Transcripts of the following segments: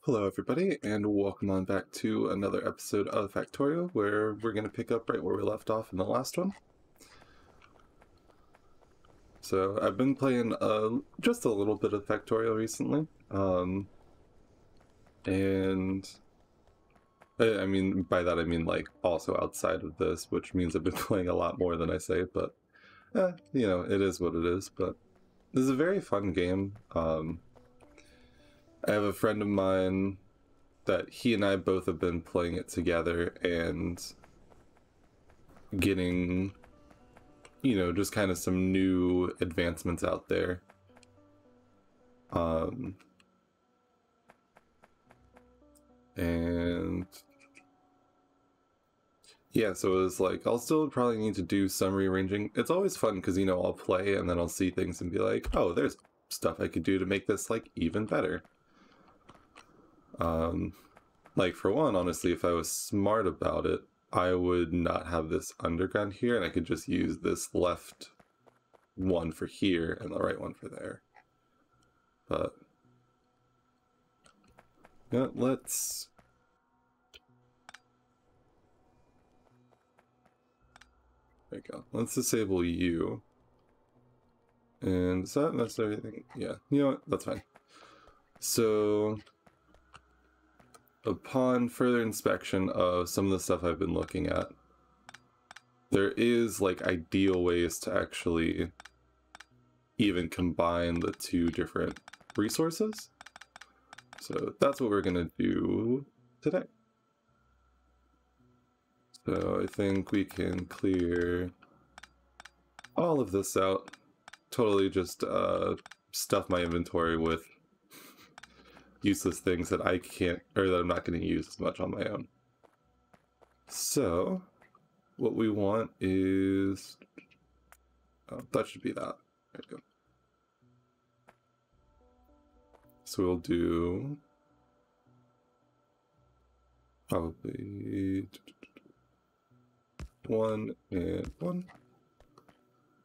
Hello everybody, and welcome on back to another episode of Factorio, where we're going to pick up right where we left off in the last one. So I've been playing just a little bit of Factorio recently, and I mean, by that I mean like also outside of this, which means I've been playing a lot more than I say, but you know, it is what it is. But this is a very fun game. I have a friend of mine that he and I both have been playing it together and getting, you know, just kind of some new advancements out there. And yeah, so it was like, I'll still probably need to do some rearranging. It's always fun because, you know, I'll play and then I'll see things and be like, oh, there's stuff I could do to make this like even better. Like for one, honestly, if I was smart about it, I would not have this underground here and I could just use this left one for here and the right one for there. But yeah, let's there you go. Let's disable you. And that's everything. Yeah, you know what? That's fine. So upon further inspection of some of the stuff I've been looking at, there is like ideal ways to actually even combine the two different resources. So that's what we're gonna do today. So I think we can clear all of this out. Totally just stuff my inventory with useless things that I can't, or that I'm not going to use as much on my own. So what we want is, oh, that should be that. There we go. So we'll do probably 1 and 1.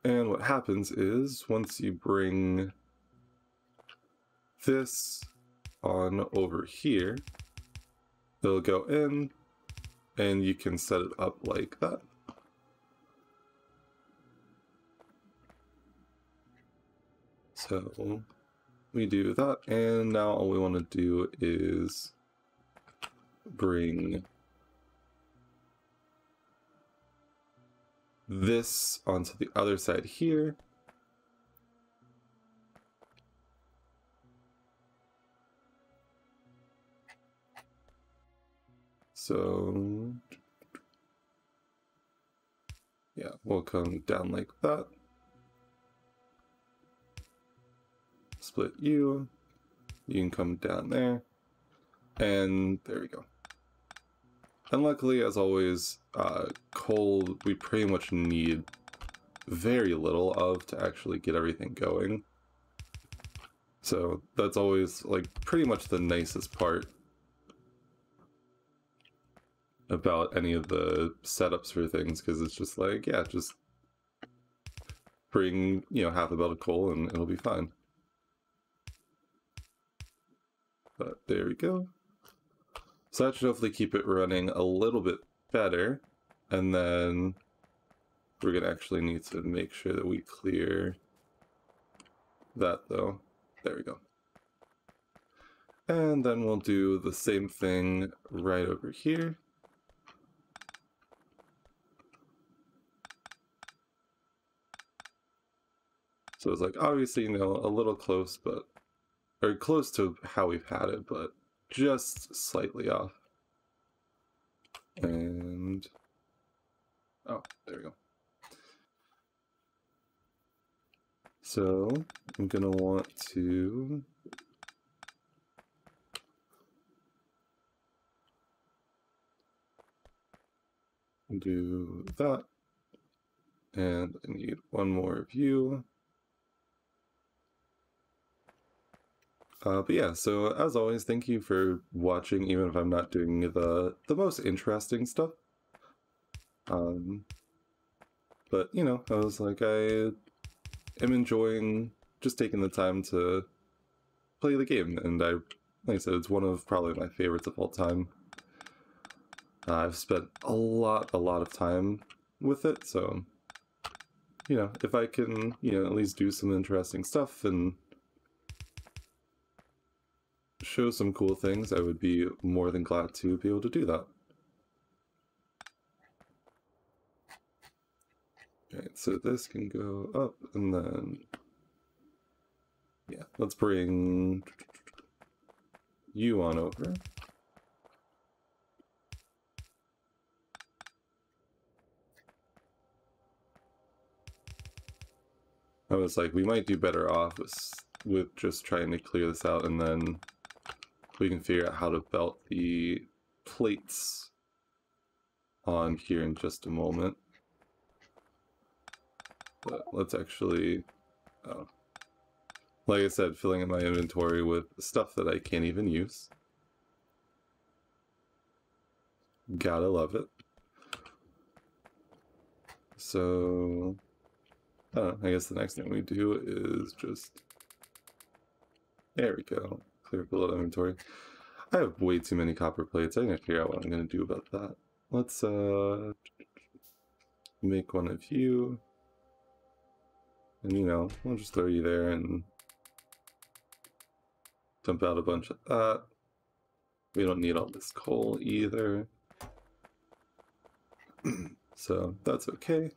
And what happens is once you bring this on over here, it'll go in and you can set it up like that. So we do that, and now all we want to do is bring this onto the other side here. So yeah, we'll come down like that. Split you. You can come down there. And there we go. And luckily, as always, coal we pretty much need very little of to actually get everything going. So that's always like pretty much the nicest part about any of the setups for things, because it's just like, yeah, just bring, you know, half a belt of coal and it'll be fine. But there we go. So that should hopefully keep it running a little bit better. And then we're gonna actually need to make sure that we clear that though. There we go. And then we'll do the same thing right over here. So it's like, obviously, you know, a little close, but, or close to how we've had it, but just slightly off. And, oh, there we go. So I'm gonna want to do that. And I need one more view. But yeah, so as always, thank you for watching, even if I'm not doing the most interesting stuff. But you know, I was like, I am enjoying just taking the time to play the game, and I Like I said, it's one of probably my favorites of all time. I've spent a lot of time with it, so, you know, if I can, you know, at least do some interesting stuff and show some cool things, I would be more than glad to be able to do that. Okay, so this can go up, and then, yeah, let's bring you on over. I was like, we might do better off with just trying to clear this out, and then we can figure out how to belt the plates on here in just a moment. But let's actually, like I said, filling in my inventory with stuff that I can't even use. Gotta love it. So, I guess the next thing we do is just, there we go, clear below inventory. I have way too many copper plates. I gotta figure out what I'm gonna do about that. Let's make one of you, and you know, we'll just throw you there and dump out a bunch of that. We don't need all this coal either. So that's okay.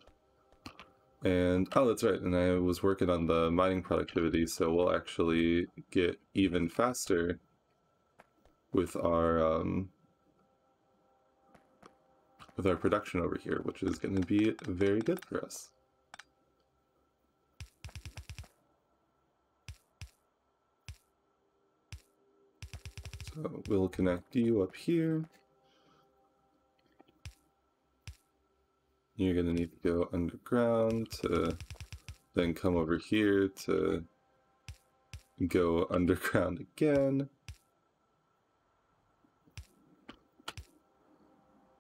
And, oh, that's right, and I was working on the mining productivity, so we'll actually get even faster with our production over here, which is going to be very good for us. So we'll connect you up here. You're going to need to go underground to then come over here to go underground again.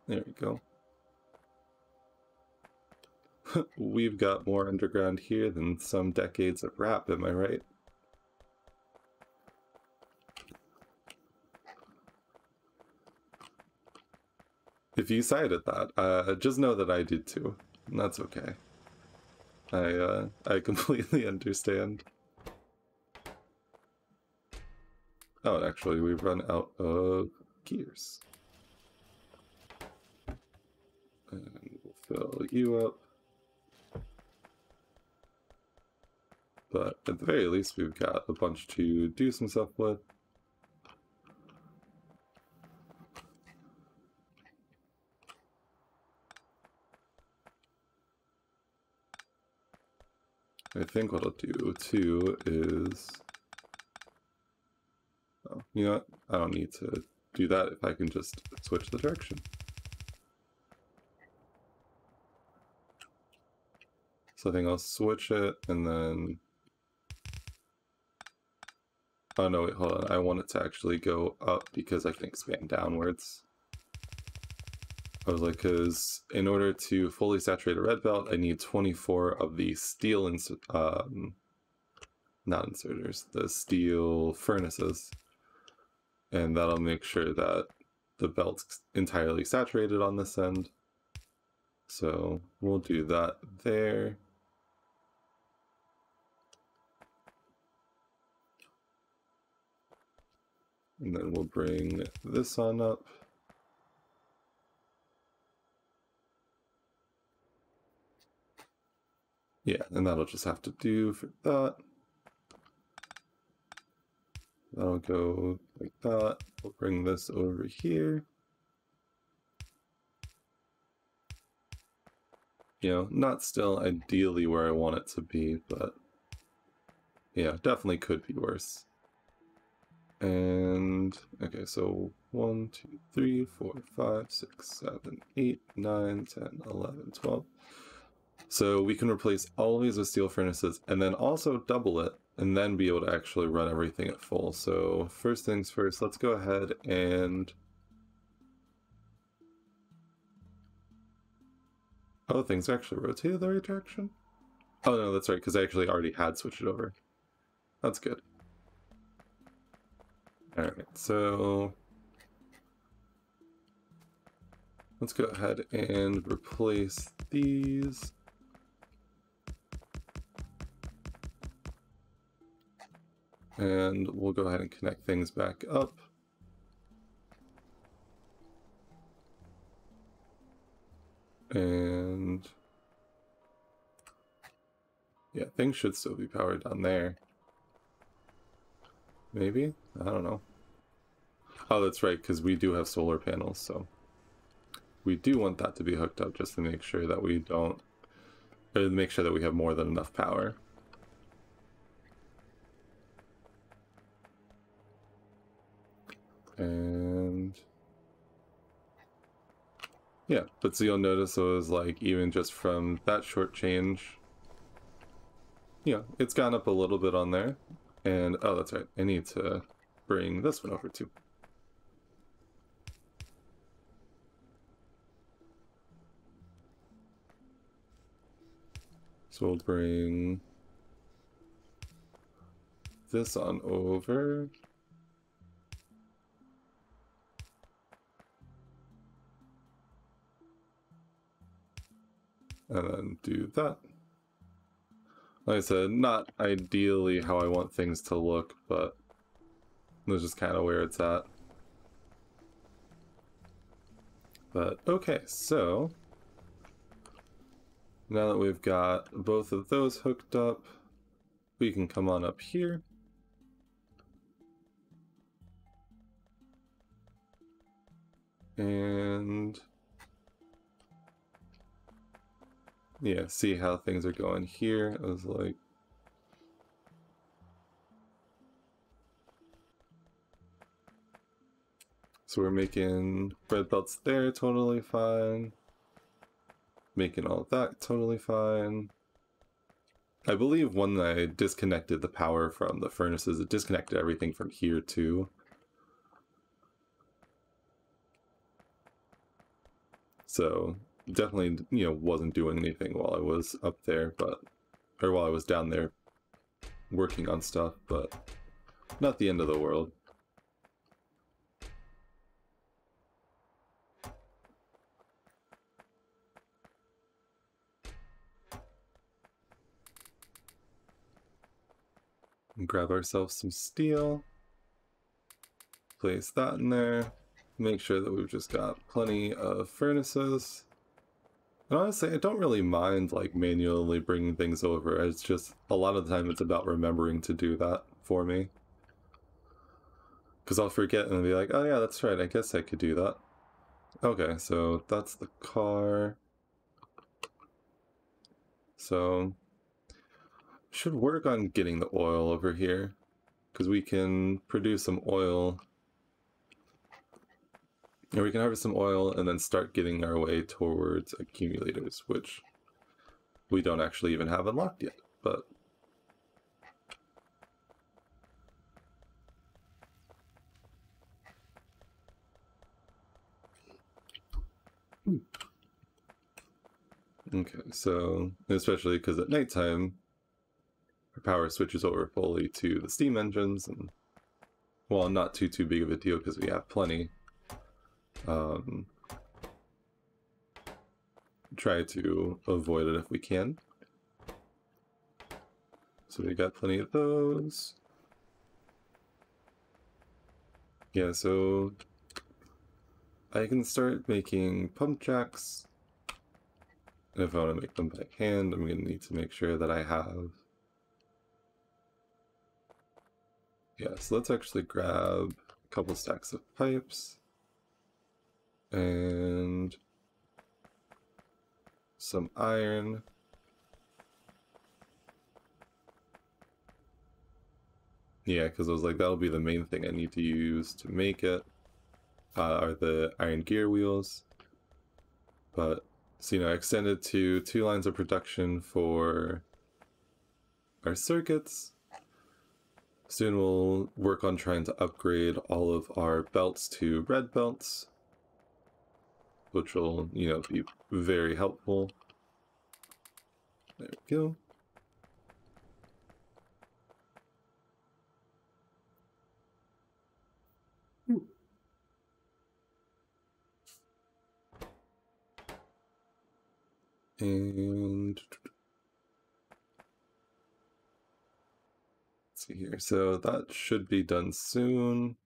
There we go. We've got more underground here than some decades of rap, am I right? If you cited that, just know that I did too. And that's okay. I completely understand. Oh, actually, we've run out of gears. And we'll fill you up. But at the very least, we've got a bunch to do some stuff with. I think what I'll do too is, oh, you know what? I don't need to do that if I can just switch the direction. So I think I'll switch it and then, oh no, wait, hold on. I want it to actually go up because I can expand downwards. I was like, because in order to fully saturate a red belt, I need 24 of the steel, not inserters, the steel furnaces. And that'll make sure that the belt's entirely saturated on this end. So we'll do that there. And then we'll bring this on up. Yeah, and that'll just have to do for that. That'll go like that. We'll bring this over here. You know, not still ideally where I want it to be, but yeah, definitely could be worse. And okay, so 1, 2, 3, 4, 5, 6, 7, 8, 9, 10, 11, 12. So we can replace all of these with steel furnaces and then also double it and then be able to actually run everything at full. So first things first, let's go ahead and... Oh, things actually rotated the right direction? Oh no, that's right, because I actually already had switched it over. That's good. Alright, so let's go ahead and replace these. And we'll go ahead and connect things back up. And yeah, things should still be powered down there. Maybe? I don't know. Oh, that's right, because we do have solar panels, so we do want that to be hooked up just to make sure that we don't, or make sure that we have more than enough power. And yeah, but so you'll notice it was like, even just from that short change, you know, it's gone up a little bit on there. And oh, that's right, I need to bring this one over too. So we'll bring this on over. And then do that. Like I said, not ideally how I want things to look, but that's just kind of where it's at. But okay, so now that we've got both of those hooked up, we can come on up here. And yeah, see how things are going here. I was like, so we're making red belts there, totally fine. Making all of that totally fine. I believe when I disconnected the power from the furnaces, it disconnected everything from here too. So definitely, you know, wasn't doing anything while I was up there, or while I was down there working on stuff, but not the end of the world. And grab ourselves some steel, place that in there, make sure that we've just got plenty of furnaces. And honestly, I don't really mind like manually bringing things over. It's just a lot of the time it's about remembering to do that for me. Because I'll forget and be like, oh yeah, that's right, I guess I could do that. Okay, so that's the car. So, should work on getting the oil over here. Because we can produce some oil. And we can harvest some oil and then start getting our way towards accumulators, which we don't actually even have unlocked yet, but okay, so especially because at nighttime our power switches over fully to the steam engines, and well, not too big of a deal because we have plenty. Try to avoid it if we can. So we got plenty of those. Yeah, so I can start making pump jacks. And if I want to make them by hand, I'm going to need to make sure that I have... Yeah, so let's actually grab a couple stacks of pipes. And some iron. Yeah, because I was like, that'll be the main thing I need to use to make it, are the iron gear wheels. But, so, you know, I extended to 2 lines of production for our circuits. Soon we'll work on trying to upgrade all of our belts to red belts, which will, you know, be very helpful. There we go. And let's see here. So that should be done soon.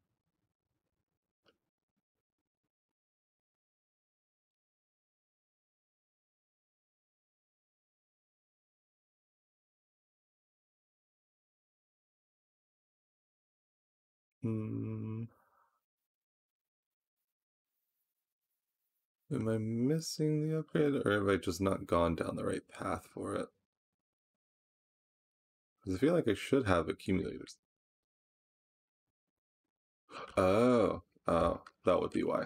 Am I missing the upgrade, or have I just not gone down the right path for it? Because I feel like I should have accumulators. Oh, that would be why.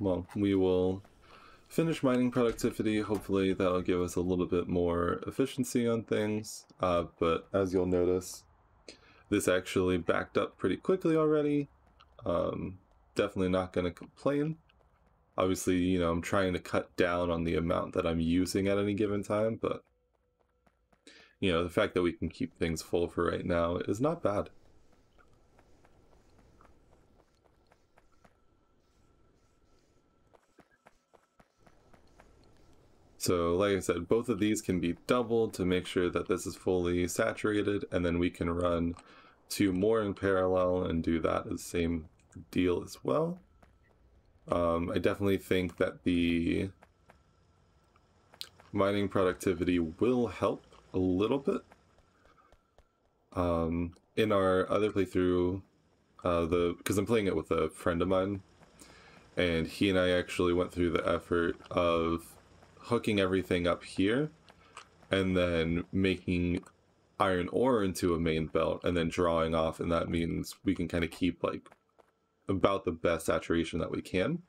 Well, we will finish mining productivity. Hopefully that'll give us a little bit more efficiency on things. But as you'll notice, this actually backed up pretty quickly already. Definitely not going to complain. Obviously, you know, I'm trying to cut down on the amount that I'm using at any given time, but you know, the fact that we can keep things full for right now is not bad. So like I said, both of these can be doubled to make sure that this is fully saturated, and then we can run two more in parallel and do that as same deal as well. I definitely think that the mining productivity will help a little bit. In our other playthrough, because I'm playing it with a friend of mine, and he and I actually went through the effort of hooking everything up here and then making iron ore into a main belt and then drawing off, and that means we can kind of keep like about the best saturation that we can.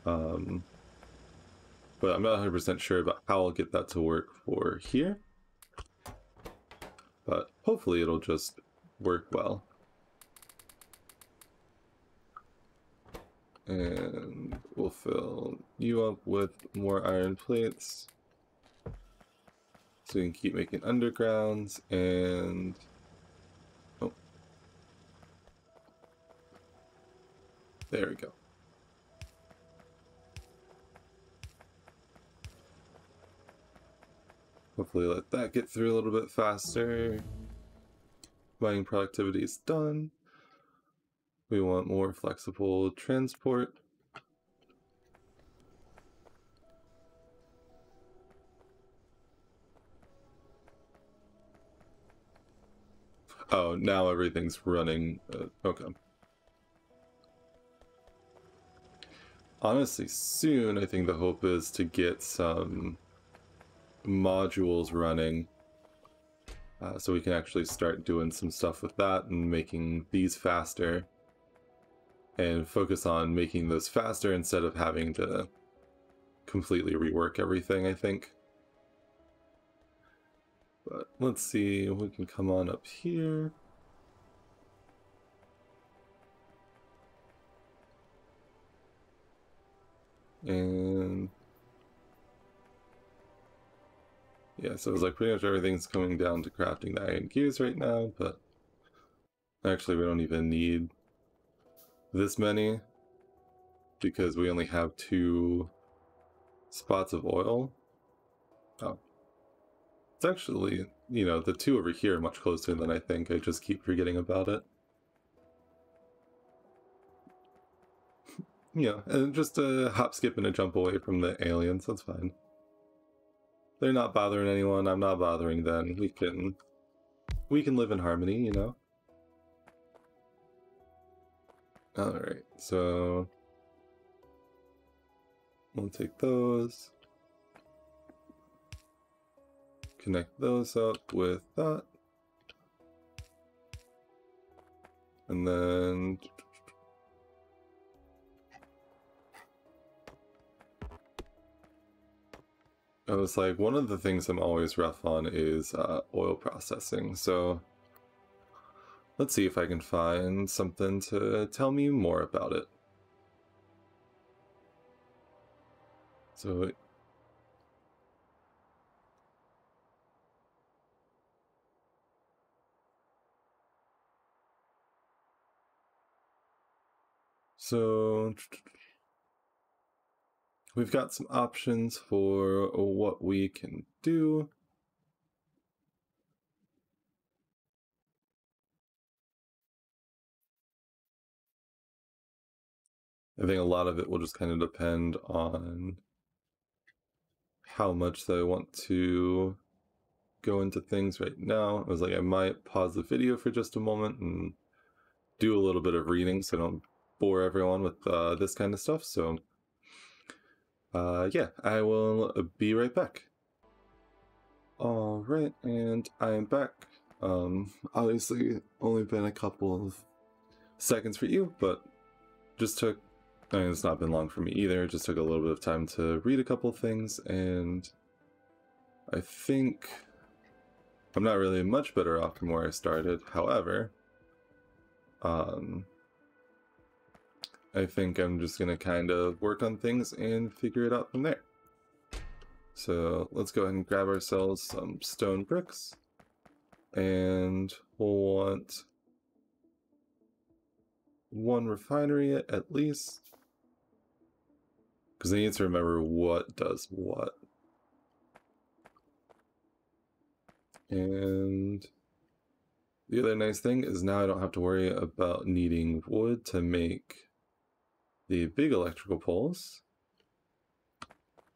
But I'm not 100% sure about how I'll get that to work for here, but hopefully it'll just work well. And we'll fill you up with more iron plates so we can keep making undergrounds. And oh, there we go. Hopefully let that get through a little bit faster. Mining productivity is done. We want more flexible transport. Oh, now everything's running. Okay. Honestly, soon I think the hope is to get some modules running, so we can actually start doing some stuff with that and making these faster, and focus on making those faster instead of having to completely rework everything, I think. But let's see, we can come on up here. And yeah, so it's like pretty much everything's coming down to crafting the iron gears right now, but actually we don't even need this many because we only have 2 spots of oil. Oh, it's actually, you know, the 2 over here are much closer than I think. I just keep forgetting about it. Yeah, and just a hop, skip, and a jump away from the aliens, that's fine. They're not bothering anyone, I'm not bothering them. We can live in harmony, you know? Alright, so we'll take those. Connect those up with that. And then I was like, one of the things I'm always rough on is oil processing. So let's see if I can find something to tell me more about it. So we've got some options for what we can do. I think a lot of it will just kind of depend on how much I want to go into things right now. I was like, I might pause the video for just a moment and do a little bit of reading so I don't bore everyone with this kind of stuff. So yeah, I will be right back. All right, and I am back. Obviously only been a couple of seconds for you, but just took, I mean, it's not been long for me either. It just took a little bit of time to read a couple of things, and I think I'm not really much better off from where I started. However, I think I'm just gonna kind of work on things and figure it out from there. So let's go ahead and grab ourselves some stone bricks, and we'll want one refinery at least, because I need to remember what does what. And the other nice thing is now I don't have to worry about needing wood to make the big electrical poles.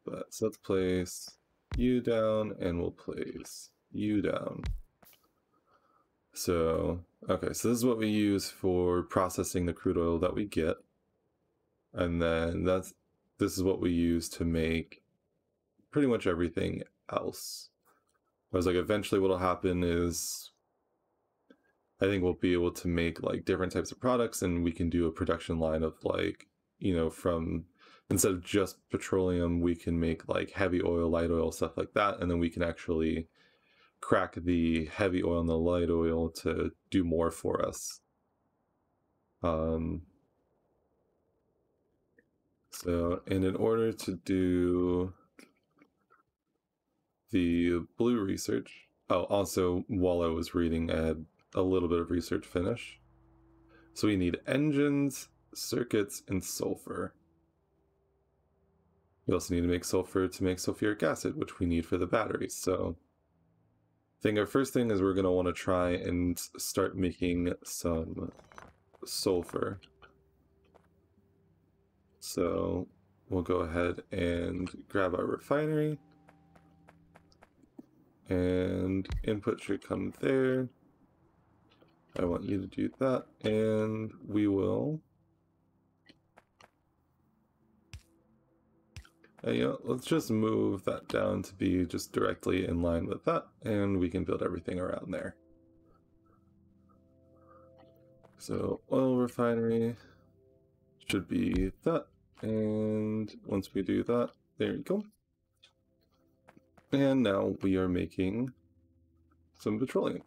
But so let's place you down, and we'll place you down. So, okay, so this is what we use for processing the crude oil that we get. And then this is what we use to make pretty much everything else. I was like, eventually what'll happen is I think we'll be able to make like different types of products, and we can do a production line of like, you know, from instead of just petroleum, we can make like heavy oil, light oil, stuff like that, and then we can actually crack the heavy oil and the light oil to do more for us. So, and in order to do the blue research, oh, also while I was reading, I had a little bit of research finish. So we need engines, circuits, and sulfur. We also need to make sulfur to make sulfuric acid, which we need for the batteries. So I think our first thing is we're going to want to try and start making some sulfur. So we'll go ahead and grab our refinery, and input should come there. I want you to do that, and we will, you know, let's just move that down to be just directly in line with that, and we can build everything around there. So oil refinery should be that, and once we do that, there you go. And now we are making some petroleum.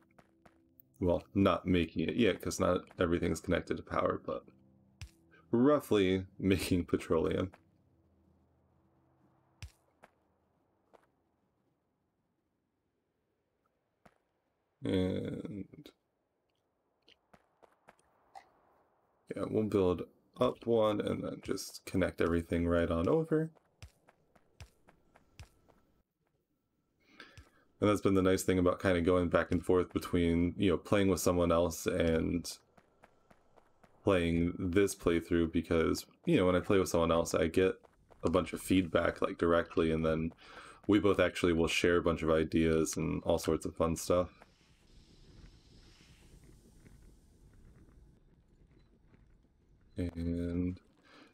Well, not making it yet, because not everything's connected to power, but roughly making petroleum. And yeah, we'll build up one and then just connect everything right on over. And that's been the nice thing about kind of going back and forth between, you know, playing with someone else and playing this playthrough, because, you know, when I play with someone else, I get a bunch of feedback like directly, and then we both actually will share a bunch of ideas and all sorts of fun stuff. And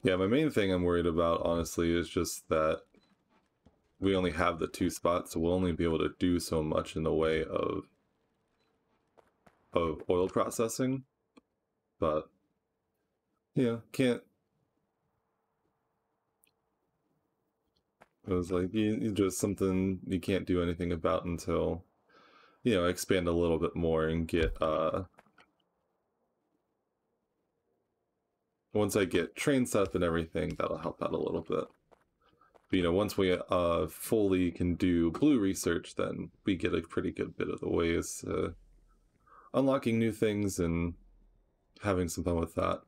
yeah, my main thing I'm worried about, honestly, is just that we only have the 2 spots, so we'll only be able to do so much in the way of oil processing. But yeah, can't. It was like you just something you can't do anything about until, you know, expand a little bit more and get once I get train set up and everything, that'll help out a little bit. But, you know, once we fully can do blue research, then we get a pretty good bit of the ways unlocking new things and having some fun with that.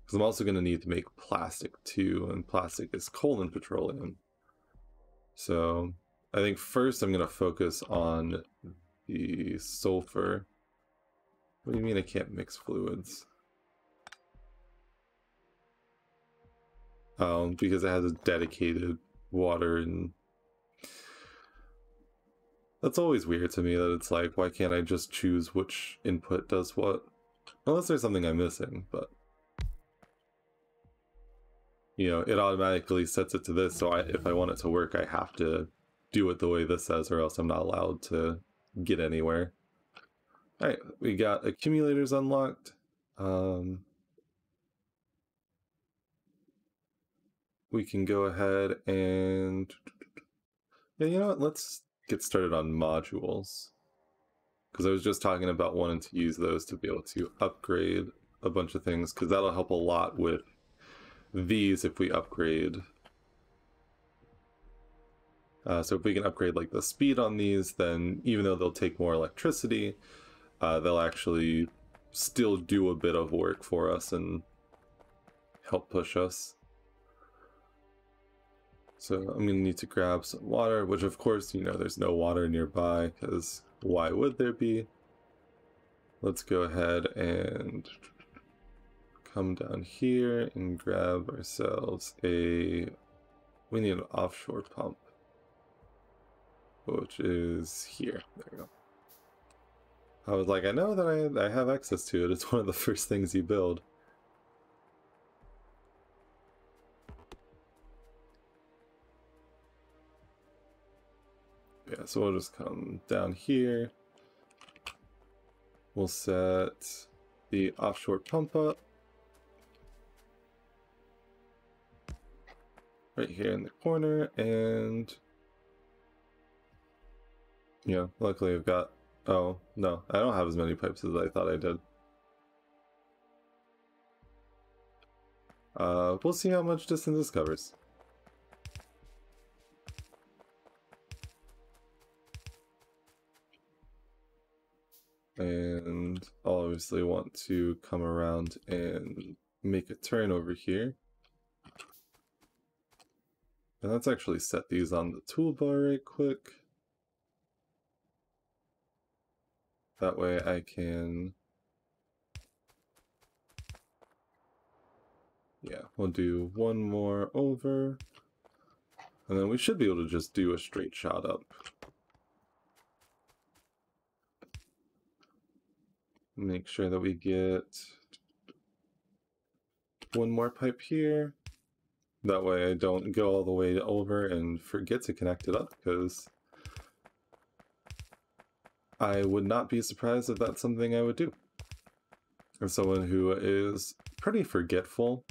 Because I'm also going to need to make plastic too, and plastic is coal and petroleum. So I think first I'm going to focus on the sulfur. What do you mean I can't mix fluids? Because it has a dedicated water, and that's always weird to me that it's like, why can't I just choose which input does what? Unless there's something I'm missing, but you know, it automatically sets it to this, so if I want it to work, I have to do it the way this says, or else I'm not allowed to get anywhere. Alright, we got accumulators unlocked. We can go ahead and... yeah, you know what, let's get started on modules. Because I was just talking about wanting to use those to be able to upgrade a bunch of things, because that'll help a lot with these if we upgrade. So if we can upgrade like the speed on these, then even though they'll take more electricity, they'll actually still do a bit of work for us and help push us. So I'm going to need to grab some water, which of course, you know, there's no water nearby, because why would there be? Let's go ahead and come down here and grab ourselves we need an offshore pump, which is here. There we go. I was like, I know that I have access to it. It's one of the first things you build. Yeah, so we'll just come down here. We'll set the offshore pump up right here in the corner, and yeah, luckily I've got, oh no, I don't have as many pipes as I thought I did. We'll see how much distance this covers. And I'll obviously want to come around and make a turn over here. And let's actually set these on the toolbar right quick. That way I can... yeah, we'll do one more over. And then we should be able to just do a straight shot up. Make sure that we get one more pipe here. That way I don't go all the way over and forget to connect it up, because I would not be surprised if that's something I would do. As someone who is pretty forgetful,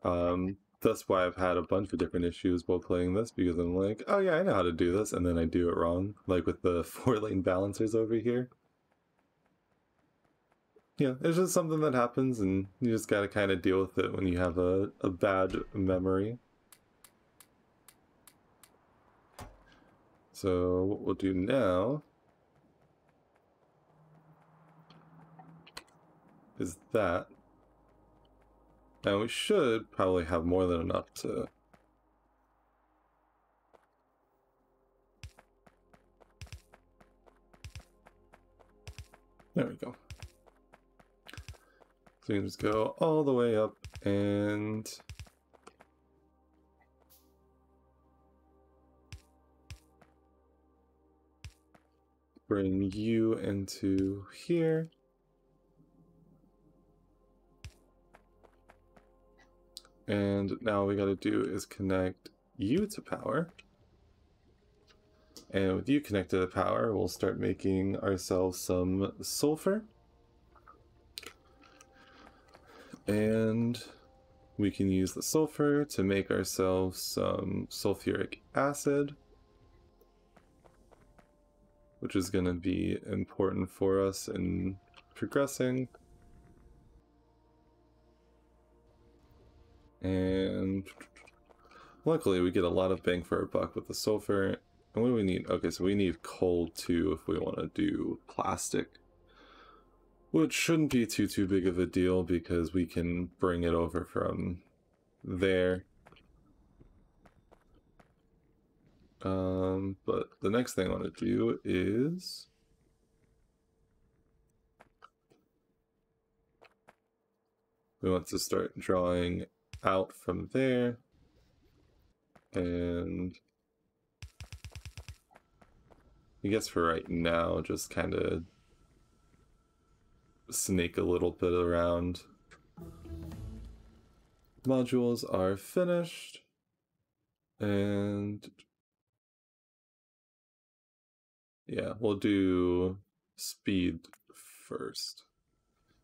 that's why I've had a bunch of different issues while playing this, because I'm like, oh yeah, I know how to do this, and then I do it wrong, like with the 4-lane balancers over here. Yeah, it's just something that happens, and you just gotta kind of deal with it when you have a bad memory. So what we'll do now is that, and we should probably have more than enough to... there we go. So you can just go all the way up and bring you into here. And now all we gotta do is connect you to power. And with you connected to power, we'll start making ourselves some sulfur. And we can use the sulfur to make ourselves some sulfuric acid, which is going to be important for us in progressing. And luckily we get a lot of bang for our buck with the sulfur. And what do we need? Okay, so we need coal too if we want to do plastic. Which shouldn't be too big of a deal because we can bring it over from there. But the next thing I want to do is we want to start drawing out from there, and I guess for right now, just kind of snake a little bit around. Modules are finished, and yeah, we'll do speed first,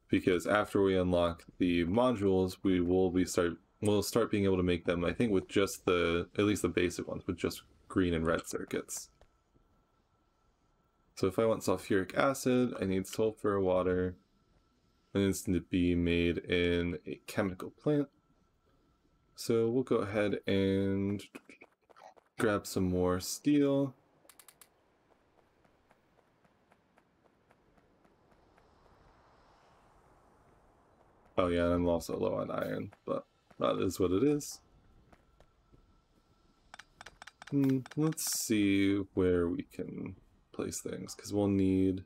because after we unlock the modules, we'll start being able to make them, I think, with just at least the basic ones, with just green and red circuits. So if I want sulfuric acid, I need sulfur, water, and it needs to be made in a chemical plant. So we'll go ahead and grab some more steel. Oh yeah, and I'm also low on iron, but that is what it is. Let's see where we can place things, because we'll need...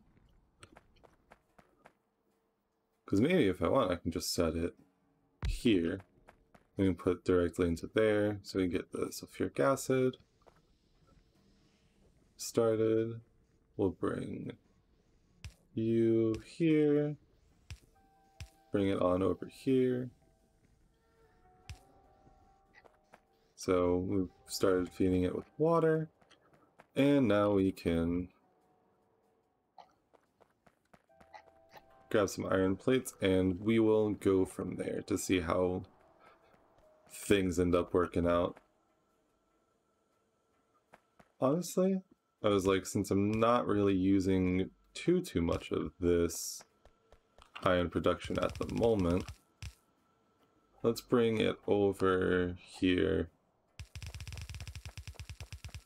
Because maybe if I want, I can just set it here. We can put directly into there, so we get the sulfuric acid started. We'll bring you here. Bring it on over here. So we've started feeding it with water, and now we can grab some iron plates, and we will go from there to see how things end up working out. Honestly, I was like, since I'm not really using too much of this iron production at the moment, let's bring it over here.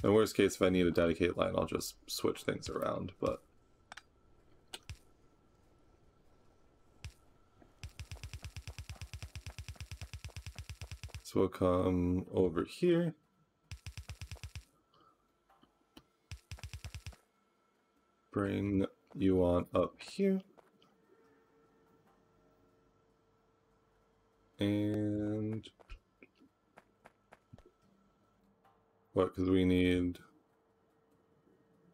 In worst case, if I need a dedicated line, I'll just switch things around, but... So we'll come over here. Bring you on up here. And... what, because we need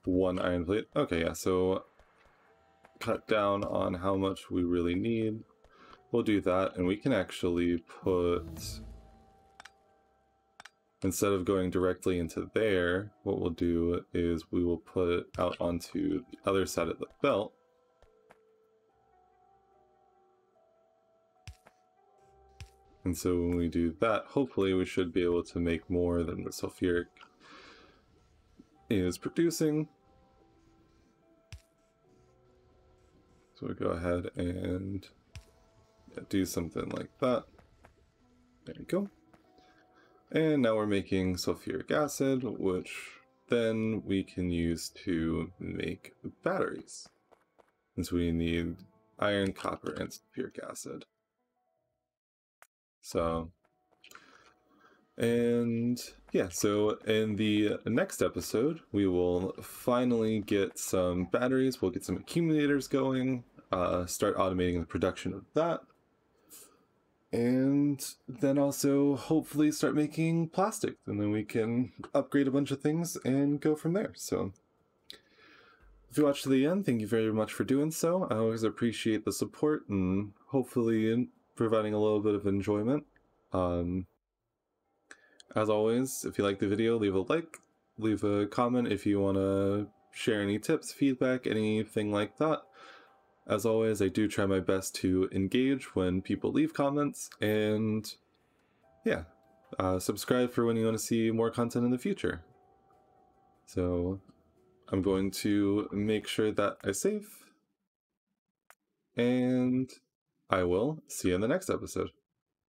one iron plate? Okay, yeah, so cut down on how much we really need. We'll do that, and we can actually put... instead of going directly into there, what we'll do is we will put it out onto the other side of the belt. And so when we do that, hopefully we should be able to make more than the sulfuric is producing. So we go ahead and do something like that. There we go. And now we're making sulfuric acid, which then we can use to make batteries. And so we need iron, copper, and sulfuric acid. So, and yeah, so in the next episode, we will finally get some batteries, we'll get some accumulators going, start automating the production of that, and then also hopefully start making plastic, and then we can upgrade a bunch of things and go from there. So if you watched to the end, thank you very much for doing so. I always appreciate the support and hopefully providing a little bit of enjoyment. As always, if you like the video, leave a like, leave a comment if you want to share any tips, feedback, anything like that. As always, I do try my best to engage when people leave comments, and yeah, subscribe for when you want to see more content in the future. So I'm going to make sure that I save, and I will see you in the next episode.